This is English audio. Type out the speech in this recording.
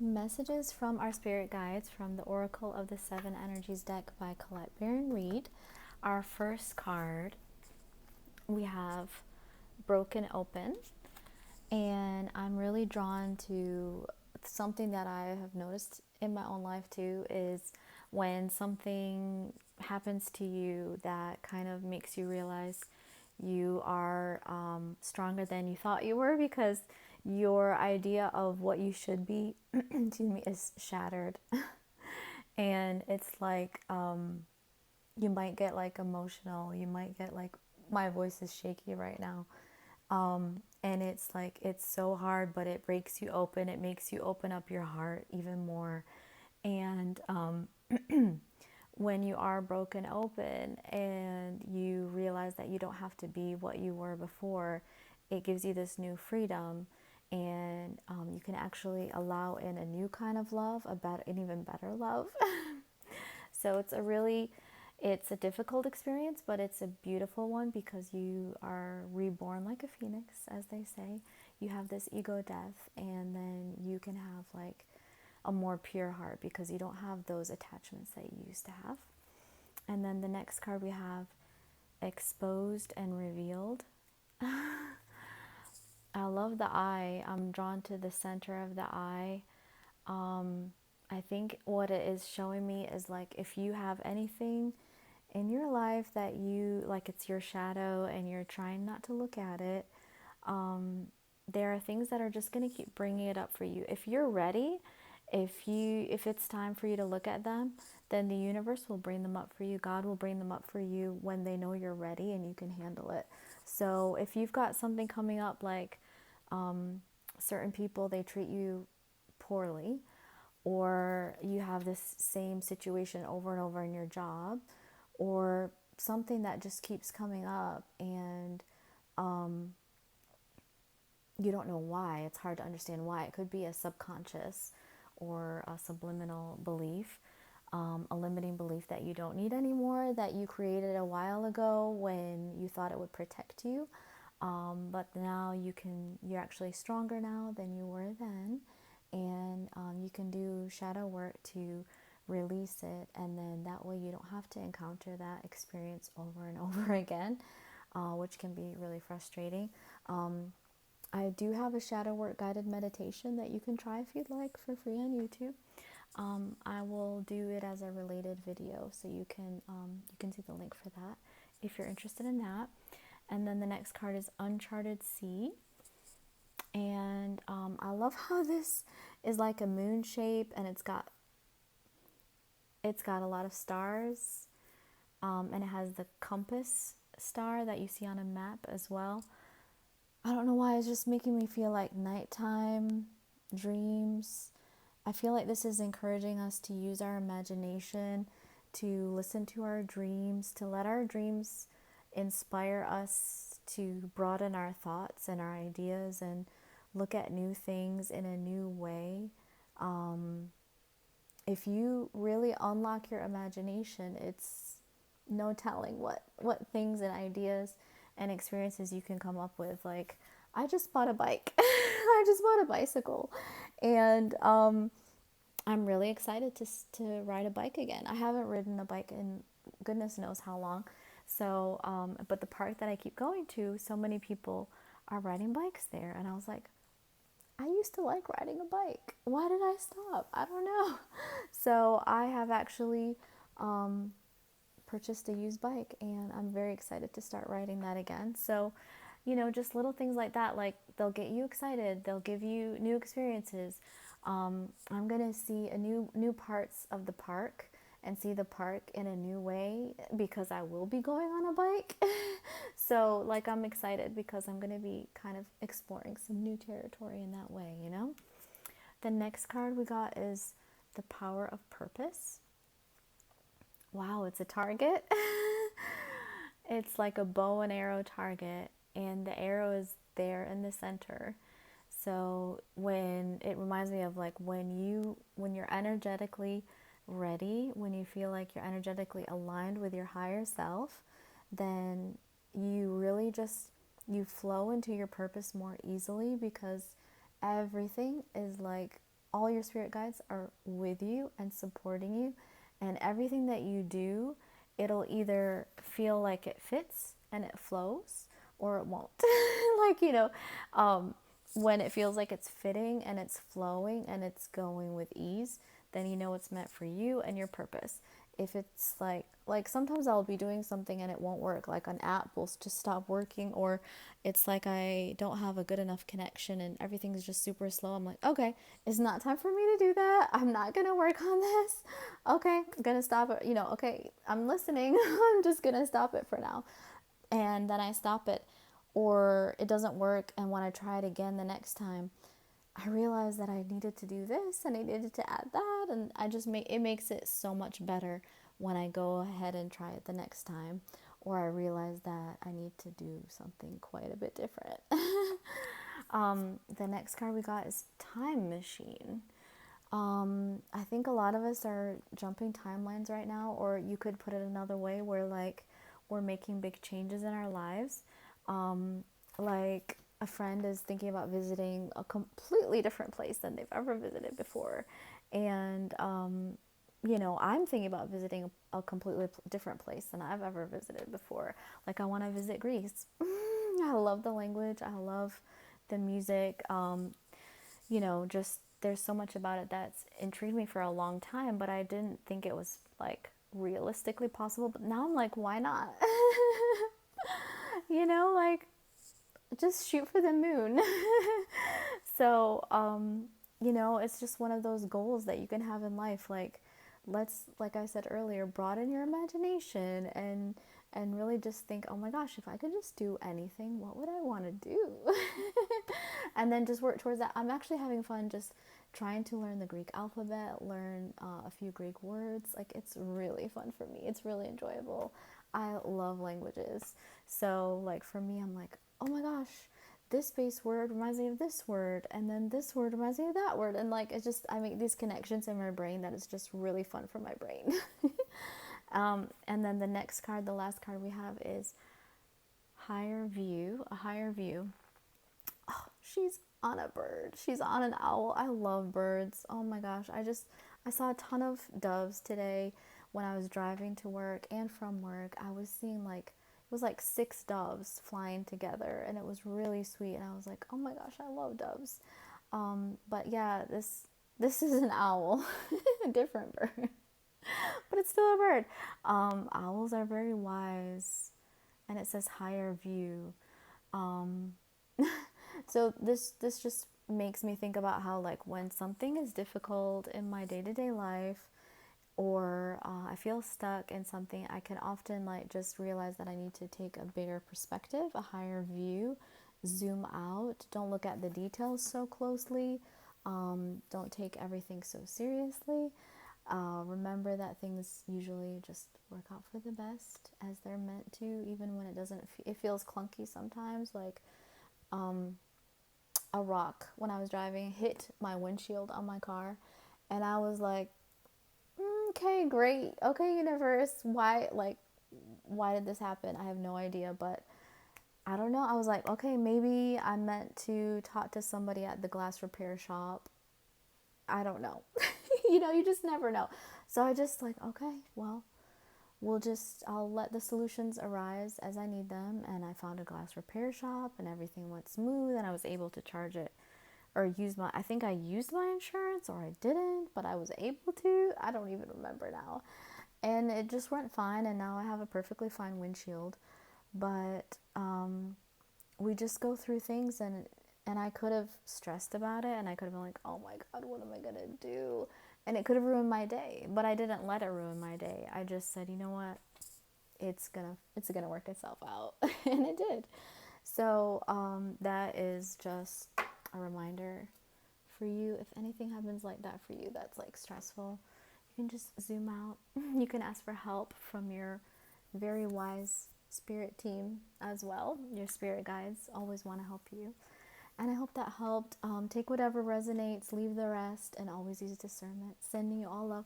Messages from our spirit guides from the Oracle of the Seven Energies deck by Colette Baron Reed. Our first card, we have Broken Open, and I'm really drawn to something that I have noticed in my own life too, is when something happens to you that kind of makes you realize you are stronger than you thought you were, because your idea of what you should be excuse me, is shattered. And it's like you might get like emotional, you might get like, my voice is shaky right now. And it's like, it's so hard, but it breaks you open. It makes you open up your heart even more. And when you are broken open and you realize that you don't have to be what you were before, it gives you this new freedom. And you can actually allow in a new kind of love, an even better love. So it's a difficult experience, but it's a beautiful one, because you are reborn like a phoenix, as they say. You have this ego death, and then you can have like a more pure heart, because you don't have those attachments that you used to have. And then the next card we have exposed and revealed. I love the eye. I'm drawn to the center of the eye. I think what it is showing me is like, if you have anything in your life that you like, it's your shadow and you're trying not to look at it, there are things that are just going to keep bringing it up for you. If you're ready, if it's time for you to look at them, then the universe will bring them up for you. God will bring them up for you when they know you're ready and you can handle it. So if you've got something coming up, like certain people, they treat you poorly, or you have this same situation over and over in your job, or something that just keeps coming up, and you don't know why. It's hard to understand why. It could be a subconscious or a subliminal belief, a limiting belief that you don't need anymore, that you created a while ago when you thought it would protect you. But now you're actually stronger now than you were then. And you can do shadow work to release it. And then that way you don't have to encounter that experience over and over again, which can be really frustrating. I do have a shadow work guided meditation that you can try if you'd like, for free on YouTube. I will do it as a related video, so you can see the link for that if you're interested in that. And then the next card is Uncharted Sea, and I love how this is like a moon shape, and it's got a lot of stars, and it has the compass star that you see on a map as well. I don't know why, it's just making me feel like nighttime dreams. I feel like this is encouraging us to use our imagination, to listen to our dreams, to let our dreams inspire us to broaden our thoughts and our ideas and look at new things in a new way. If you really unlock your imagination, it's no telling what things and ideas and experiences you can come up with. Like, I just bought a bike. I just bought a bicycle, and I'm really excited to ride a bike again. I haven't ridden a bike in goodness knows how long. So, but the park that I keep going to, so many people are riding bikes there, and I was like, I used to like riding a bike. Why did I stop? I don't know. So I have actually purchased a used bike, and I'm very excited to start riding that again. So, just little things like that, like, they'll get you excited, they'll give you new experiences. I'm gonna see a new parts of the park and see the park in a new way, because I will be going on a bike. So, like, I'm excited because I'm gonna be kind of exploring some new territory in that way. The next card we got is the Power of Purpose. Wow, it's a target. It's like a bow and arrow target, and the arrow is there in the center. So when it reminds me of, like, when you're energetically ready, when you feel like you're energetically aligned with your higher self, then you really just, you flow into your purpose more easily, because everything is like all your spirit guides are with you and supporting you, and everything that you do, it'll either feel like it fits and it flows, or it won't. Like, when it feels like it's fitting and it's flowing and it's going with ease, then you know it's meant for you and your purpose. If it's like sometimes I'll be doing something and it won't work, like an app will just stop working, or it's like I don't have a good enough connection and everything's just super slow. I'm like, okay, it's not time for me to do that. I'm not gonna work on this. Okay, I'm gonna stop it. Okay, I'm listening. I'm just gonna stop it for now. And then I stop it, or it doesn't work, and when I try it again the next time, I realized that I needed to do this and I needed to add that, and I just make it makes it so much better when I go ahead and try it the next time, or I realize that I need to do something quite a bit different. The next card we got is Time Machine. I think a lot of us are jumping timelines right now, or you could put it another way where like we're making big changes in our lives. Like a friend is thinking about visiting a completely different place than they've ever visited before. And, I'm thinking about visiting a completely different place than I've ever visited before. Like, I want to visit Greece. I love the language, I love the music. Just there's so much about it that's intrigued me for a long time, but I didn't think it was like realistically possible. But now I'm like, why not? Like just shoot for the moon. So, it's just one of those goals that you can have in life. Like, like I said earlier, broaden your imagination and really just think, oh my gosh, if I could just do anything, what would I want to do? And then just work towards that. I'm actually having fun just trying to learn the Greek alphabet, learn a few Greek words. Like, it's really fun for me. It's really enjoyable. I love languages. So, like, for me, I'm like, oh my gosh, this base word reminds me of this word, and then this word reminds me of that word. And, like, it's just, I make these connections in my brain that is just really fun for my brain. And then the next card, the last card we have is Higher View, a higher view. Oh, she's on a bird. She's on an owl. I love birds. Oh my gosh. I saw a ton of doves today when I was driving to work and from work. I was seeing it was like 6 doves flying together, and it was really sweet. And I was like, oh my gosh, I love doves. But yeah, this is an owl, a different bird, but it's still a bird. Owls are very wise, and it says higher view. Um, so this just makes me think about how, like, when something is difficult in my day-to-day life, or I feel stuck in something, I can often like just realize that I need to take a bigger perspective, a higher view, zoom out. Don't look at the details so closely. Don't take everything so seriously. Remember that things usually just work out for the best as they're meant to, even when it doesn't. It feels clunky sometimes. Like a rock when I was driving hit my windshield on my car, and I was like, okay, great. Okay, universe, why did this happen? I have no idea, but I don't know. I was like, okay, maybe I'm meant to talk to somebody at the glass repair shop. I don't know. You just never know. So I just like, okay, well, I'll let the solutions arise as I need them. And I found a glass repair shop and everything went smooth, and I was able to charge it or I think I used my insurance, or I didn't, but I was able to. I don't even remember now. And it just went fine, and now I have a perfectly fine windshield. But we just go through things, and I could have stressed about it, and I could have been like, oh my God, what am I going to do? And it could have ruined my day, but I didn't let it ruin my day. I just said, you know what? It's gonna work itself out. And it did. So that is just a reminder for you. If anything happens like that for you that's like stressful, you can just zoom out. You can ask for help from your very wise spirit team as well. Your spirit guides always want to help you. And I hope that helped. Take whatever resonates, leave the rest, and always use discernment. Sending you all love.